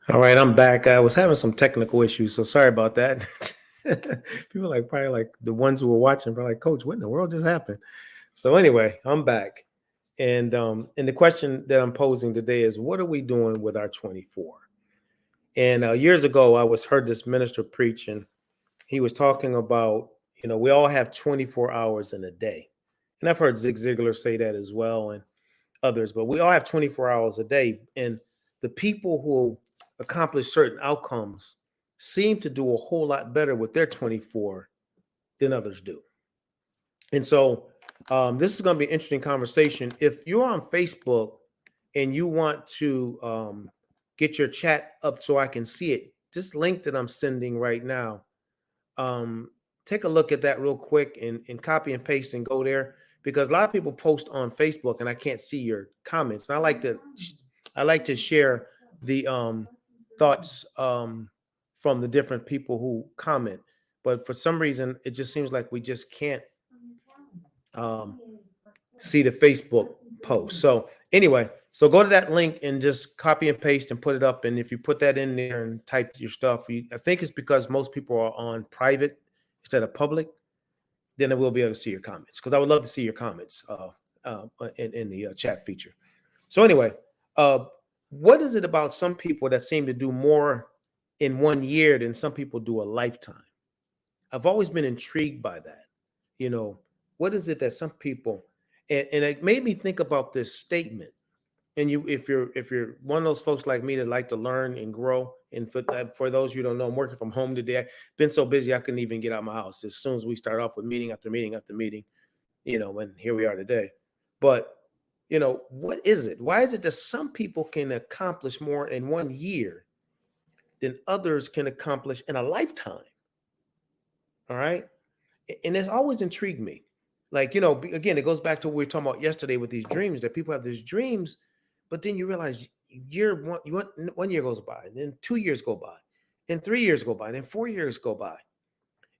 All right, I'm back. I was having some technical issues, so sorry about that. People like probably like the ones who were watching, probably like, Coach, what in the world just happened? So anyway, I'm back, and the question that I'm posing today is, what are we doing with our 24? And years ago, I was heard this minister preach, and he was talking about, we all have 24 hours in a day, and I've heard Zig Ziglar say that as well, and others, but we all have 24 hours a day. And the people who accomplish certain outcomes seem to do a whole lot better with their 24 than others do. And so this is going to be an interesting conversation. If you're on Facebook and you want to get your chat up so I can see it, this link that I'm sending right now, um, take a look at that real quick and copy and paste and go there, because a lot of people post on Facebook and I can't see your comments. And I like to share the thoughts from the different people who comment, but for some reason it just seems like we just can't um, see the Facebook post. So anyway, so go to that link and just copy and paste and put it up. And if you put that in there and type your stuff, I think it's because most people are on private instead of public. Then I will be able to see your comments, because I would love to see your comments in the chat feature. So anyway, uh, what is it about some people that seem to do more in 1 year than some people do a lifetime? I've always been intrigued by that. You know, what is it that some people, and it made me think about this statement. And if you're one of those folks like me that like to learn and grow, and for those you don't know, I'm working from home today. I've been so busy I couldn't even get out of my house. As soon as we start off with meeting after meeting after meeting, and here we are today. But what is it? Why is it that some people can accomplish more in 1 year than others can accomplish in a lifetime? All right. And it's always intrigued me. Like, again, it goes back to what we were talking about yesterday with these dreams, that people have these dreams, but then you realize one year goes by, and then 2 years go by, and 3 years go by, and then 4 years go by.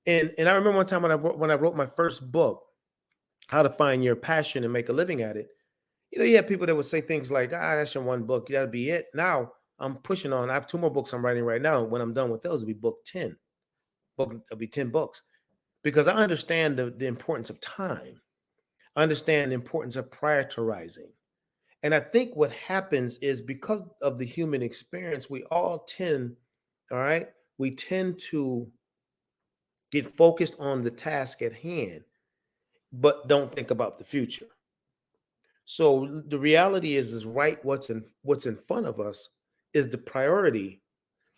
And I remember one time when I wrote my first book, How to Find Your Passion and Make a Living at It. You have people that would say things like, that's your one book, that'll be it. Now I'm pushing on. I have two more books I'm writing right now. When I'm done with those, it'll be book 10. It'll be 10 books, because I understand the importance of time. I understand the importance of prioritizing. And I think what happens is, because of the human experience, we all tend, all right, we tend to get focused on the task at hand, but don't think about the future. So the reality is right, what's in front of us is the priority,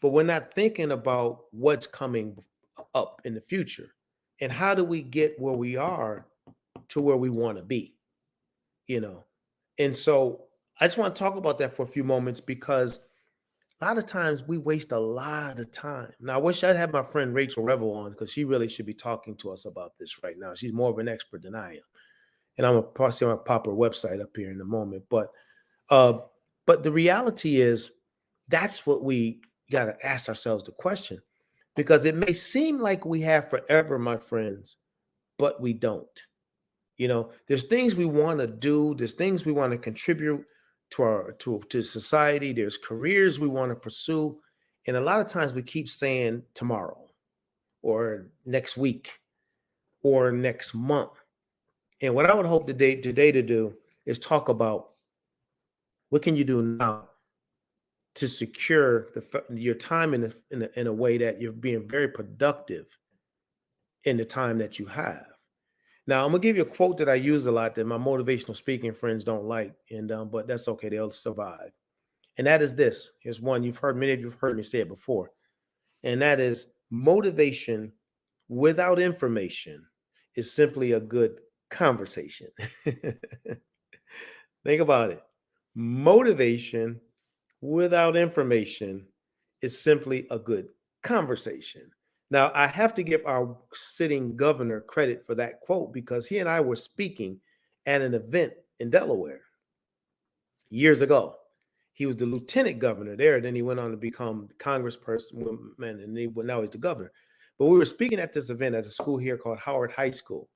but we're not thinking about what's coming up in the future, and how do we get where we are to where we want to be, you know. And so I just want to talk about that for a few moments, because a lot of times we waste a lot of time. Now, I wish I'd have my friend Rachel Revel on, because she really should be talking to us about this right now. She's more of an expert than I am. And I'm gonna pop her website up here in a moment. Uh, but the reality is, that's what we got to ask ourselves the question, because it may seem like we have forever, my friends, but we don't. There's things we want to do, there's things we want to contribute to society, there's careers we want to pursue, and a lot of times we keep saying tomorrow, or next week, or next month. And what I would hope today to do is talk about, what can you do now to secure your time in a way that you're being very productive in the time that you have. Now, I'm gonna give you a quote that I use a lot that my motivational speaking friends don't like, and but that's okay; they'll survive. And that is this. Here's one many of you've heard me say it before, and that is: motivation without information is simply a good conversation. Think about it. Motivation without information is simply a good conversation. Now, I have to give our sitting governor credit for that quote, because he and I were speaking at an event in Delaware years ago. He was the lieutenant governor there. Then he went on to become the congressperson, and now he's the governor. But we were speaking at this event at a school here called Howard High School.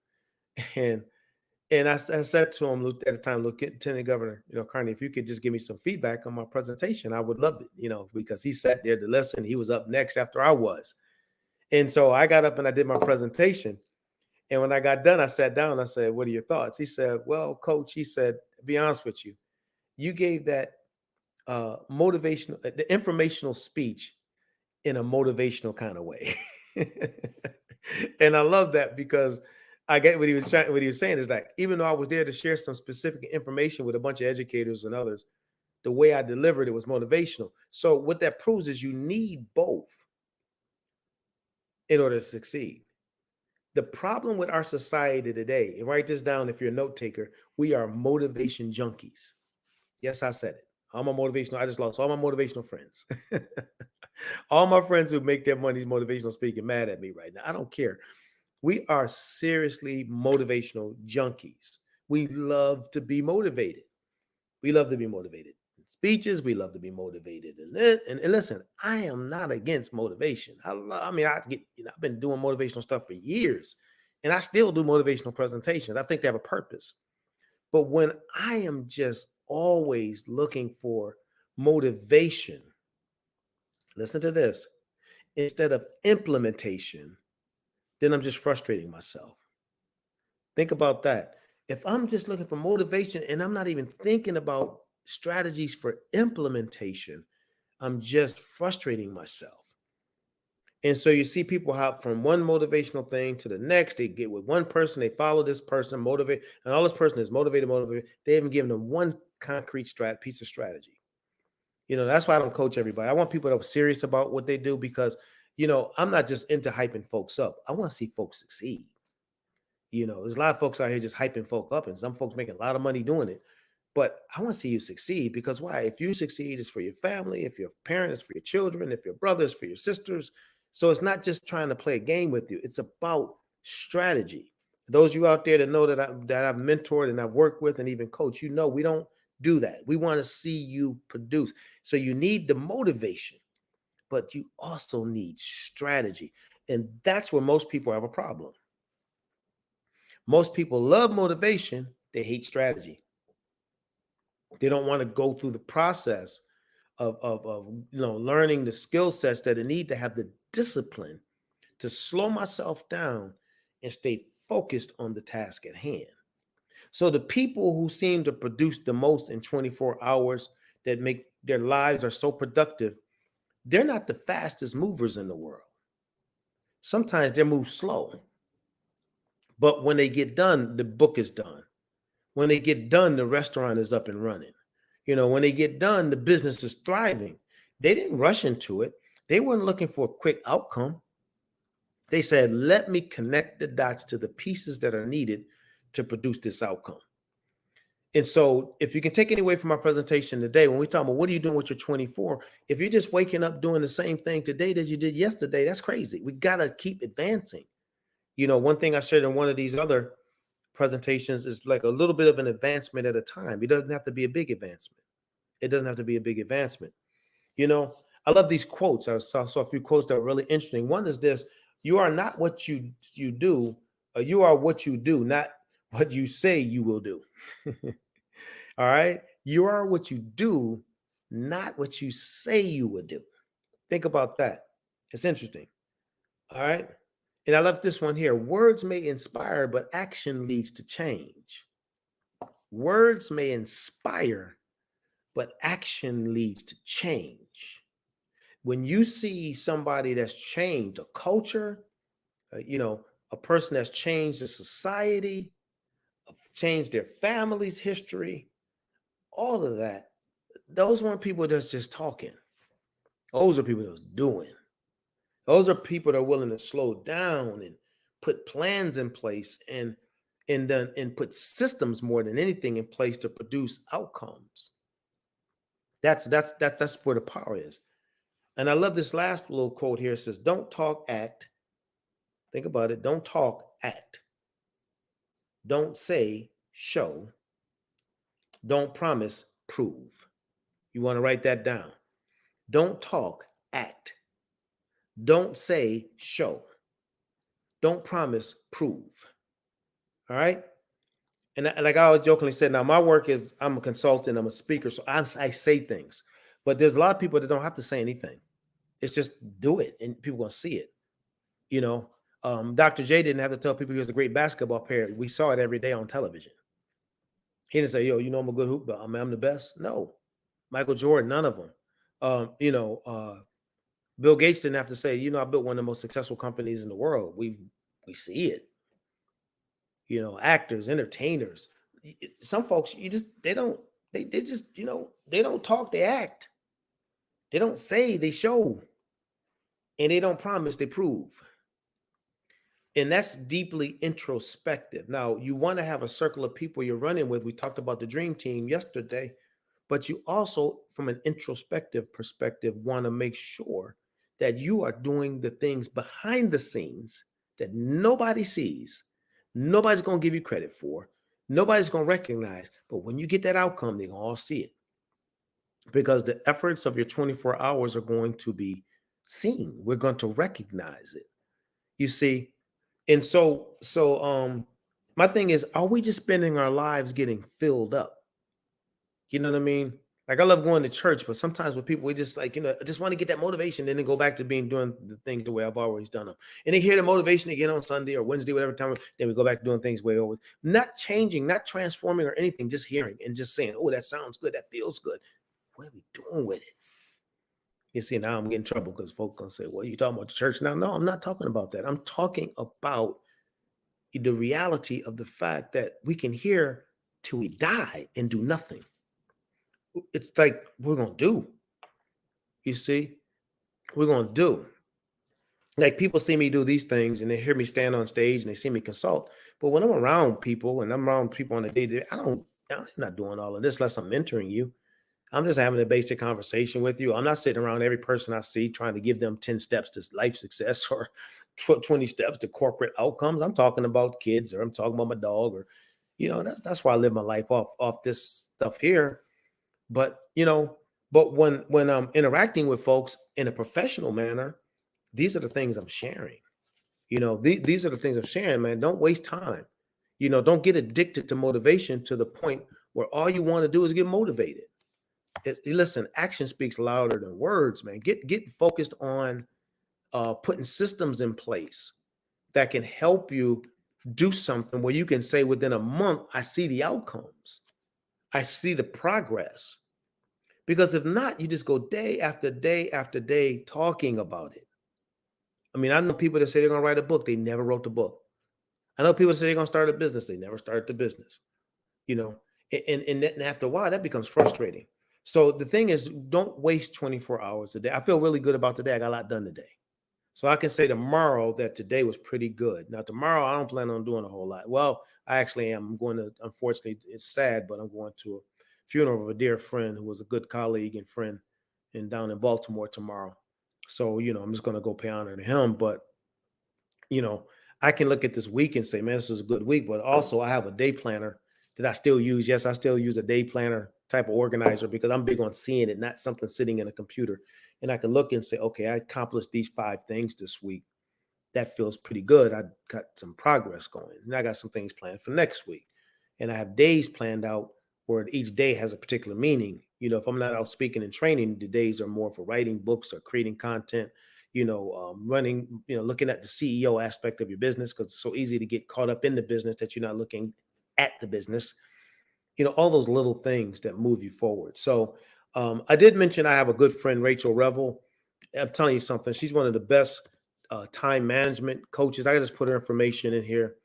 And And I said to him at the time, Lieutenant Governor, Carney, if you could just give me some feedback on my presentation, I would love it, because he sat there to listen. He was up next after I was. And so I got up and I did my presentation. And when I got done, I sat down. I said, "What are your thoughts?" He said, "Well, Coach," he said, "to be honest with you, you gave that motivational, the informational speech in a motivational kind of way." And I love that because I get what he was saying is like, even though I was there to share some specific information with a bunch of educators and others, the way I delivered it was motivational. So what that proves is you need both in order to succeed. The problem with our society today, and write this down if you're a note taker, we are motivation junkies. Yes, I said it. I just lost all my motivational friends. All my friends who make their money motivational speaking mad at me right now. I don't care. We are seriously motivational junkies. We love to be motivated. We love to be motivated. In speeches, we love to be motivated. And listen, I am not against motivation. I've been doing motivational stuff for years, and I still do motivational presentations. I think they have a purpose. But when I am just always looking for motivation, listen to this, instead of implementation, then I'm just frustrating myself. Think about that. If I'm just looking for motivation and I'm not even thinking about strategies for implementation, I'm just frustrating myself. And so you see people hop from one motivational thing to the next. They get with one person, they follow this person, motivate, and all this person is motivated. They haven't given them one concrete piece of strategy. That's why I don't coach everybody. I want people that are serious about what they do because, I'm not just into hyping folks up. I want to see folks succeed. There's a lot of folks out here just hyping folk up, and some folks making a lot of money doing it. But I want to see you succeed because why? If you succeed, it's for your family. If you're a parent, it's for your children. If you're brothers, for your sisters. So it's not just trying to play a game with you. It's about strategy. Those of you out there that know that I've mentored and I've worked with and even coached, we don't do that. We want to see you produce. So you need the motivation, but you also need strategy. And that's where most people have a problem. Most people love motivation. They hate strategy. They don't want to go through the process of learning the skill sets that I need to have the discipline to slow myself down and stay focused on the task at hand. So the people who seem to produce the most in 24 hours that make their lives are so productive, they're not the fastest movers in the world. Sometimes they move slow. But when they get done, the book is done. When they get done, the restaurant is up and running. When they get done, the business is thriving. They didn't rush into it. They weren't looking for a quick outcome. They said, let me connect the dots to the pieces that are needed to produce this outcome. And so if you can take any away from our presentation today, when we talk about what are you doing with your 24, if you're just waking up doing the same thing today that you did yesterday, that's crazy. We got to keep advancing. One thing I shared in one of these other presentations is like a little bit of an advancement at a time. It doesn't have to be a big advancement. It doesn't have to be a big advancement. I love these quotes. I saw a few quotes that were really interesting. One is this: you are not what you do, you are what you do, not what you say you will do. All right. You are what you do, not what you say you would do. Think about that. It's interesting. All right. And I love this one here. Words may inspire, but action leads to change. Words may inspire, but action leads to change. When you see somebody that's changed a culture, a person that's changed a society, changed their family's history, all of that, those weren't people that's just talking. Those are people that's doing. Those are people that are willing to slow down and put plans in place and put systems more than anything in place to produce outcomes. That's where the power is. And I love this last little quote here. It says, don't talk, act. Think about it. Don't talk, act. Don't say, show. Don't promise, prove. You want to write that down. Don't talk, act. Don't say, show. Don't promise, prove. All right. And like I always jokingly said, now my work is I'm a consultant, I'm a speaker, so I say things. But there's a lot of people that don't have to say anything. It's just do it, and people gonna see it. You know, Dr. J didn't have to tell people he was a great basketball player. We saw it every day on television. He didn't say, "Yo, you know I'm a good hoop, but I'm the best." No, Michael Jordan, none of them. Bill Gates didn't have to say, I built one of the most successful companies in the world. We see it. Actors, entertainers. Some folks, they just, they don't talk, they act. They don't say, they show. And they don't promise, they prove. And that's deeply introspective. Now, you want to have a circle of people you're running with. We talked about the dream team yesterday, but you also, from an introspective perspective, want to make sure that you are doing the things behind the scenes that nobody sees. Nobody's going to give you credit for. Nobody's going to recognize. But when you get that outcome, they're going to all see it because the efforts of your 24 hours are going to be seen. We're going to recognize it. You see, and my thing is, are we just spending our lives getting filled up? You know what I mean? Like I love going to church, but sometimes with people, we just like, I just want to get that motivation, then go back to doing the things the way I've always done them. And they hear the motivation again on Sunday or Wednesday, whatever time, then we go back to doing things way always. Not changing, not transforming or anything, just hearing and just saying, oh, that sounds good, that feels good. What are we doing with it? You see, now I'm getting in trouble because folks gonna say, well, you talking about the church now? No, I'm not talking about that. I'm talking about the reality of the fact that we can hear till we die and do nothing. It's like we're gonna do. You see, we're gonna do. Like people see me do these things and they hear me stand on stage and they see me consult. But when I'm around people and I'm around people on a day to day, I'm not doing all of this unless I'm mentoring you. I'm just having a basic conversation with you. I'm not sitting around every person I see trying to give them 10 steps to life success or 20 steps to corporate outcomes. I'm talking about kids or I'm talking about my dog or, that's why I live my life off this stuff here. But, when I'm interacting with folks in a professional manner, these are the things I'm sharing. These are the things I'm sharing, man. Don't waste time. Don't get addicted to motivation to the point where all you want to do is get motivated. Listen, action speaks louder than words, man. Get focused on putting systems in place that can help you do something where you can say within a month, I see the outcomes. I see the progress. Because if not, you just go day after day after day talking about it. I mean, I know people that say they're going to write a book. They never wrote the book. I know people that say they're going to start a business. They never started the business. You know, and after a while, that becomes frustrating. So the thing is, don't waste 24 hours a day. I feel really good about today. I got a lot done today. So I can say tomorrow that today was pretty good. Now, tomorrow, I don't plan on doing a whole lot. Well, I actually am. I'm going to, unfortunately, it's sad, but I'm going to a funeral of a dear friend who was a good colleague and friend down in Baltimore tomorrow. So, I'm just going to go pay honor to him. But, you know, I can look at this week and say, man, this is a good week. But also, I have a day planner that I still use. Yes, I still use a day planner type of organizer because I'm big on seeing it, not something sitting in a computer. And I can look and say, okay, I accomplished these 5 things this week. That feels pretty good. I got some progress going. And I got some things planned for next week. And I have days planned out where each day has a particular meaning. If I'm not out speaking and training, the days are more for writing books or creating content, running, looking at the CEO aspect of your business because it's so easy to get caught up in the business that you're not looking at the business. All those little things that move you forward. So I did mention I have a good friend, Rachel Revel. I'm telling you something. She's one of the best time management coaches. I just put her information in here.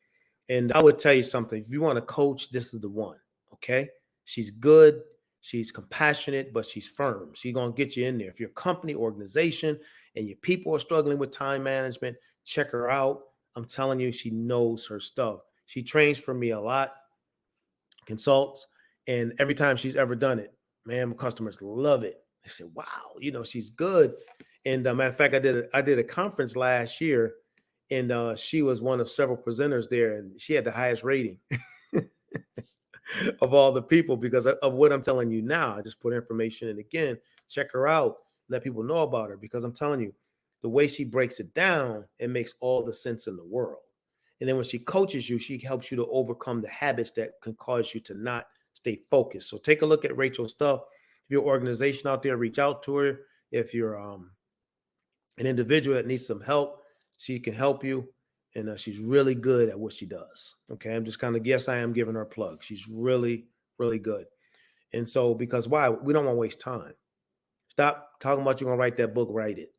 And I would tell you something. If you want to coach, this is the one. Okay. She's good. She's compassionate, but she's firm. She's going to get you in there. If your company, organization, and your people are struggling with time management, check her out. I'm telling you, she knows her stuff. She trains for me a lot, consults, and every time she's ever done it, man, customers love it. They say, wow, she's good. And matter of fact, I did a conference last year, and she was one of several presenters there, and she had the highest rating of all the people because of what I'm telling you now. I just put information in again. Check her out, let people know about her because I'm telling you, the way she breaks it down, it makes all the sense in the world. And then when she coaches you, she helps you to overcome the habits that can cause you to not stay focused. So take a look at Rachel's stuff. If your organization out there, reach out to her. If you're an individual that needs some help, she can help you. And she's really good at what she does. Okay. I'm just kind of, yes, I am giving her a plug. She's really, really good. And so, because why? We don't want to waste time. Stop talking about you're going to write that book, write it.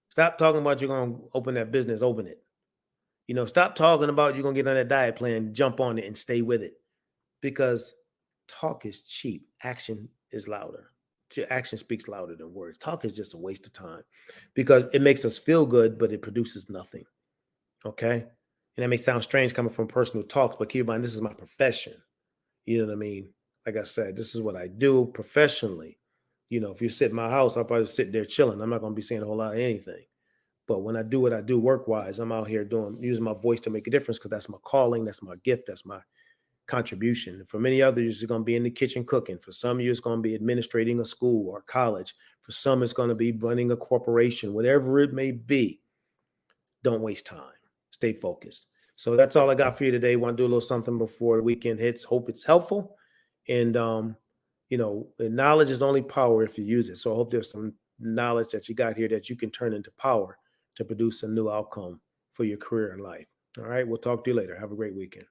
Stop talking about you're going to open that business, open it. Stop talking about you're going to get on that diet plan, jump on it and stay with it. Because talk is cheap. Action is louder. Action speaks louder than words. Talk is just a waste of time because it makes us feel good, but it produces nothing. Okay. And that may sound strange coming from a person who talks, but keep in mind, this is my profession. You know what I mean? Like I said, this is what I do professionally. If you sit in my house, I'll probably sit there chilling. I'm not going to be saying a whole lot of anything. But when I do what I do work wise, I'm out here using my voice to make a difference because that's my calling, that's my gift, that's my contribution. For many others, it's going to be in the kitchen cooking. For some of you, it's going to be administrating a school or college. For some, it's going to be running a corporation, whatever it may be. Don't waste time. Stay focused. So that's all I got for you today. Want to do a little something before the weekend hits. Hope it's helpful. And, the knowledge is only power if you use it. So I hope there's some knowledge that you got here that you can turn into power to produce a new outcome for your career and life. All right. We'll talk to you later. Have a great weekend.